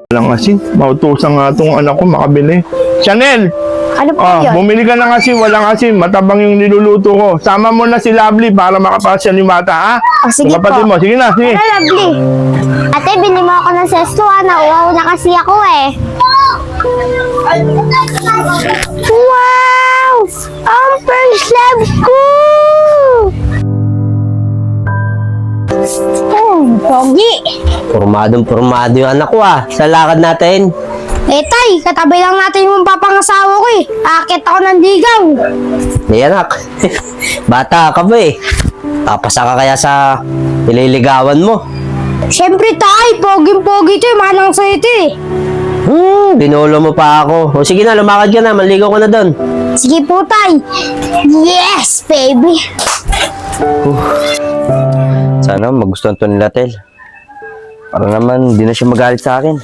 Walang asin. Mautusan nga itong anak ko makabili. Chanel! Ano po yun? Bumili ka ng asin. Walang asin. Matabang yung niluluto ko. Sama mo na si Lovely para makapasya ni Mata, ha? Sige po. Kapatid mo. Sige na, sige. Ano, Lovely? Ate, bili mo ako ng sesto, nauwaw na kasi ako eh. Wow! Ang first love ko! Pogi! Pormadong-pormado yung anak ko sa lakad natin. Eh, tay, katabi lang natin yung papangasawa ko eh. Akit ako ng ligaw. Hey anak, bata ka ba Papasa ka kaya sa nililigawan mo? Siyempre, tay, poging-pogi ito eh. Manang sa ito eh. Binolo mo pa ako. O sige na, lumakad ka na, maligaw ka na doon. Sige po, tay. Yes, baby. Sana magustuhan to nila, Tel. Para naman, hindi na siya magalit sa akin.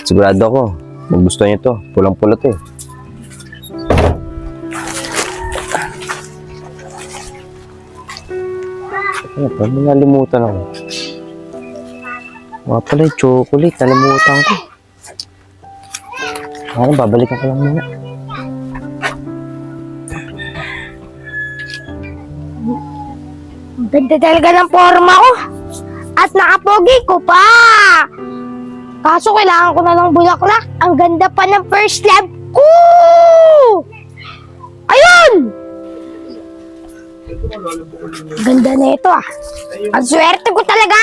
Sigurado ako, magustuhan niya to. Pulang-pula to Paano nalimutan ako? Mga pala yung chocolate, nalimutan ko. Babalikan ko lang muna. Ganda talaga ng forma ko. At nakapogi ko pa. Kaso kailangan ko na ng bulaklak. Ang ganda pa ng first love ko. Ayun! Ganda na ito Ang swerte ko talaga.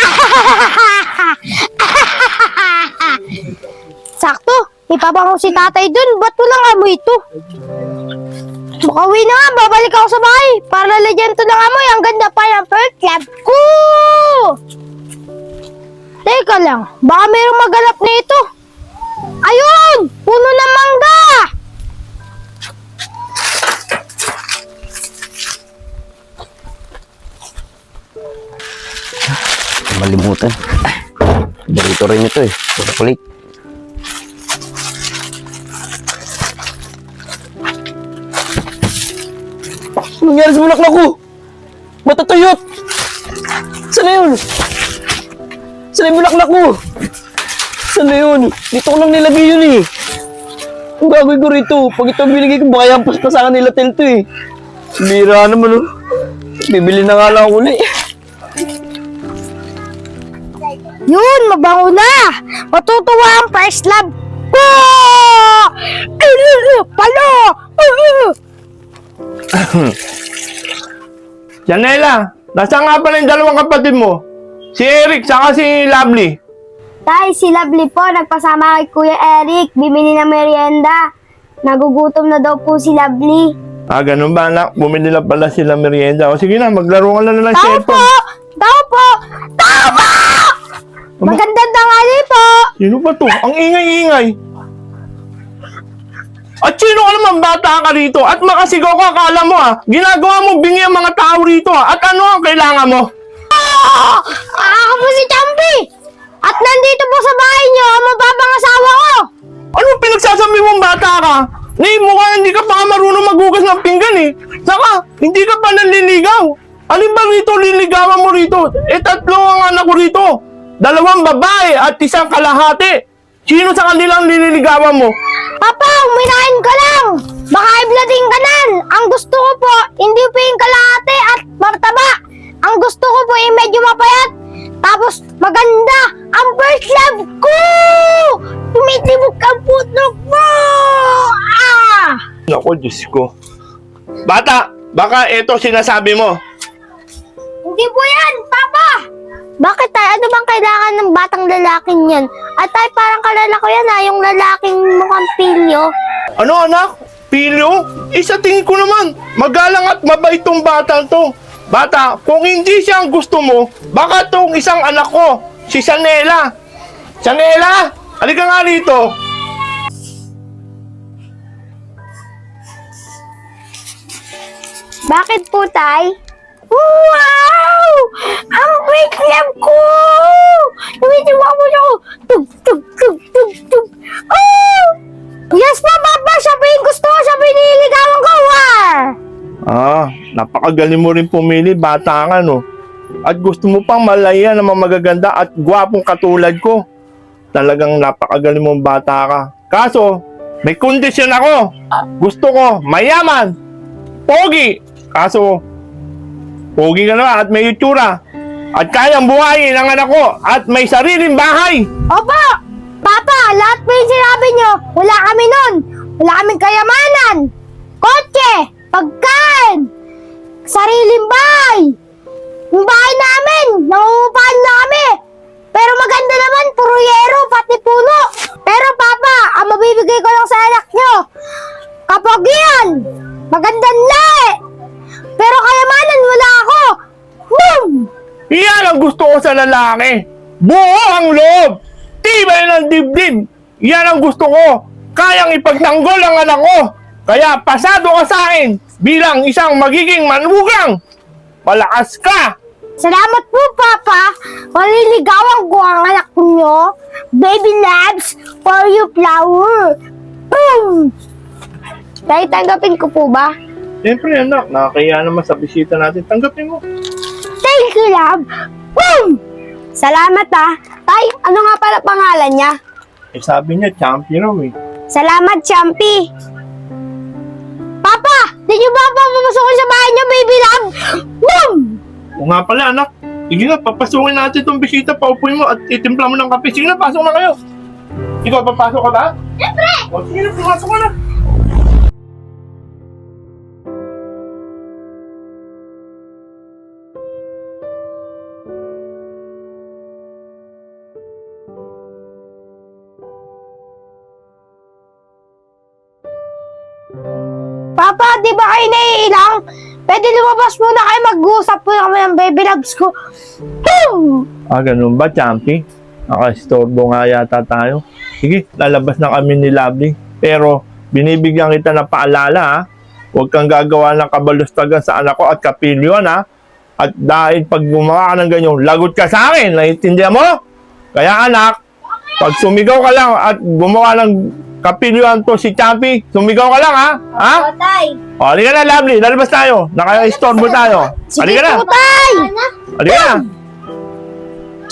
Sakto. Ipabango si tatay dun. Ba't walang amoy ito? Makauwi na nga, babalik ako sa bahay para lalagyan to ng amoy. Ang ganda pa ng first love ko! Teka lang, baka mayroong magalap nito. Ayun! Puno ng mangga! Malimutan. Dito rin ito chocolate. Anong nangyari sa bulaklak ko? Matatuyot! Saan na yun? Saan yung bulaklak ko? Saan na yun? Dito ko lang nilagay yun Ang gagawin ko rito, pag ito binigay ko, baka yung pasakan nila Tel to Bira naman Bibili na nga lang ako ulit. Yun, mabango na! Matutuwa ang first love ko! Palo! Janela, nasaan nga pala yung dalawang kapatid mo? Si Eric, saka si Lovely. Tay, si Lovely po, nagpasama kay Kuya Eric, bimili ng merienda. Nagugutom na daw po si Lovely. Ganun ba anak? Bumili lang pala sila merienda. O sige na, maglaro ka na ng Tao po! cellphone. Tao po! Tao po! Magandang tanghali po! Sino ba to? Ang ingay-ingay. At sino ka naman bata ka rito? At makasigaw ka, akala mo ginagawa mo bingi ang mga tao rito At ano ang kailangan mo? Ako po si Champi! At nandito po sa bahay niyo ang mapapangasawa ko! Ano pinagsasabi mong bata ka? Mukha hindi ka pa marunong maghugas ng pinggan Saka, hindi ka pa nanliligaw. Alin ba rito liligawan mo rito? Tatlo ang anak ko rito. 2 babae at 1 kalahati. Sino sa kanilang nililigawan mo? Papa, uminahin ka lang! Baka iblading ka nan! Ang gusto ko po, hindi po yung kalahati at martaba. Ang gusto ko po ay medyo mapayat. Tapos maganda ang first love ko! Tumitibok ang putok mo! Naku, Diyos ko. Bata, baka ito sinasabi mo. Hindi po yan, Papa! Bakit tayo? Ano bang kailangan ng batang lalaking yan? At tayo parang kalala ko yan yung lalaking mukhang pilyo. Ano anak? Pilyo? Sa tingin ko naman, magalang at mabait tong bata to. Bata, kung hindi siya ang gusto mo, baka tong isang anak ko, si Sanela. Sanela, halika nga rito. Bakit po, Tay? Wow! Ang big love ko! Tumitiwa mo siya ako. Tug, tug, tug, tug, tug. Oh! Yes po, Papa! Siya po yung gusto ko. Siya po yung nililigawan ko. Napakagaling mo rin pumili. Bata ka, no? at gusto mo pang malaya ng mga magaganda at gwapong katulad ko. Talagang napakagaling mong bata ka. Kaso, may kondisyon ako. Gusto ko mayaman, pogi. Kaso, pogi ka naman at may itsura. At kayang buhayin ang anak ko at may sariling bahay. Opo! Papa, lahat po yung sinabi nyo. Wala kami nun. Wala kaming kayamanan. Kotse, pagkain, sariling bahay. Yung bahay namin, nangungupahan na kami. Pero maganda naman, puro yero, pati puno. Pero Papa, ang mabibigay ko lang sa anak nyo, kapogian, magandang lahi. Pero kayamanan, wala ako. Boom! Iyan ang gusto ko sa lalaki. Buo ang loob. Tibay ng dibdib. Yan ang gusto ko. Kayang ipagtanggol ang anak ko. Kaya pasado ka sa akin bilang isang magiging manugang. Palakas ka. Salamat po, Papa. Maliligawan ko ang anak nyo. Baby loves for you flower. Boom! Tay, tanggapin ko po ba? Siyempre anak, nakakaya naman sa bisita natin. Tanggapin mo. Thank you, love. Boom! Salamat Tay, ano nga pala pangalan niya? Eh sabi niya, champion raw eh. Salamat, Champi. Papa, di niyo ba papapasukin sa bahay niyo, baby love? Boom! O nga pala anak. Sige na, papasukin natin itong bisita. Paupuin mo at itimpla mo ng kape. Sige na, pasok na kayo. Ikaw, papasok ka ba? Siyempre! O sige na, pumasok ka na. Papa, di ba kayo naiilang? Pwede lumabas muna kayo, mag-uusap po kami ng baby loves ko. Boom! Ganun ba, Champi? Naka-istorbo nga yata tayo. Sige, lalabas na kami ni Lovely. Pero, binibigyan kita na paalala, ha? Huwag kang gagawa ng kabalustagan sa anak ko at kapilyon, ha? At dahil pag gumawa ka ng ganyan, lagot ka sa akin. Naiintindihan mo? Kaya anak, pag sumigaw ka lang at gumawa ng kapilyon to si Champi, sumigaw ka lang, ha? Ha? Tay. O, halika na, Lovely. Lalabas tayo. Naka-istorbo tayo. Halika na. po, Tay! Halika na.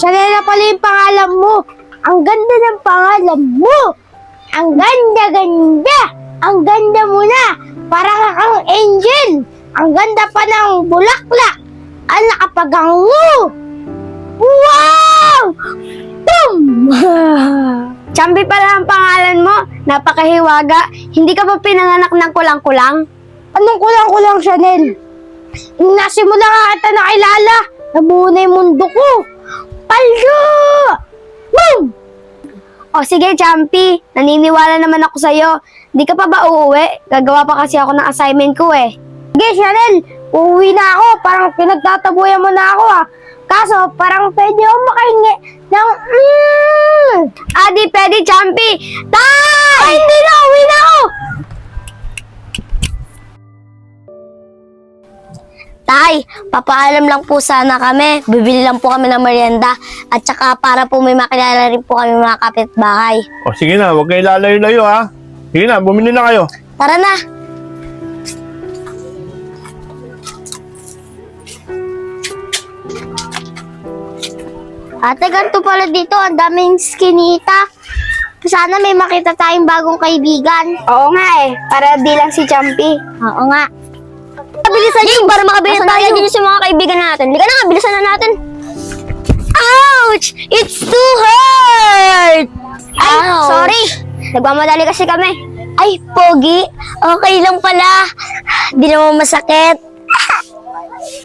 Chanel na pala yung pangalan mo. Ang ganda ng pangalan mo. Ang ganda-ganda. Ang ganda mo na. Parang kang angel. Ang ganda pa ng bulaklak. Ang nakapagango. Wow! Boom! Champi pala ang pangalan mo. Napakahiwaga. Hindi ka ba pinanganak ng kulang-kulang? Anong kulang-kulang, Chanel? Nasimula nga kita nakilala. Nabuo na yung mundo ko. Palyo! Boom! O sige, Champi. Naniniwala naman ako sa'yo. Di ka pa ba uuwi? Gagawa pa kasi ako ng assignment ko eh. Sige, Chanel. Uuwi na ako. Parang pinagtatabuyan mo na ako Kaso, parang pwede ako makahingi ng Di pwede, Champi. Tay! Ay, hindi na. Uwi na ako. Tay, papaalam lang po sana kami. Bibili lang po kami ng merienda. At saka para po may makilala rin po kami mga kapitbahay. O sige na, huwag kayo lalayo-layo, ha? Sige na, bumili na kayo. Tara na. Ate, ganito pala dito. Ang daming skinita. Sana may makita tayong bagong kaibigan. Oo nga para di lang si Champi. Oo nga. Bilisan niyo para makabili tayo. Din sa mga kaibigan natin. Halika na nga, bilisan na natin. Ouch! It's too hurt! Ay, sorry. Nagmamadali kasi kami. Ay, Pogi. Okay lang pala. Di naman masakit.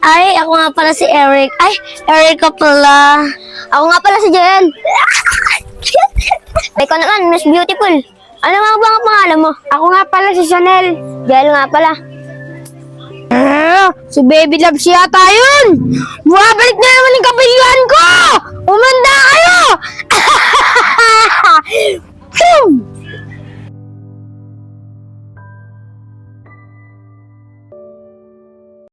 Ay, ako nga pala si Eric. Ay, Eric ka pala. Ako nga pala si Jen. Ikaw naman, Miss Beautiful. Ano nga ba ang pangalan mo? Ako nga pala si Chanel. Belle nga pala. Si Baby Love siya yun! Bumabalik na naman yung kapilyo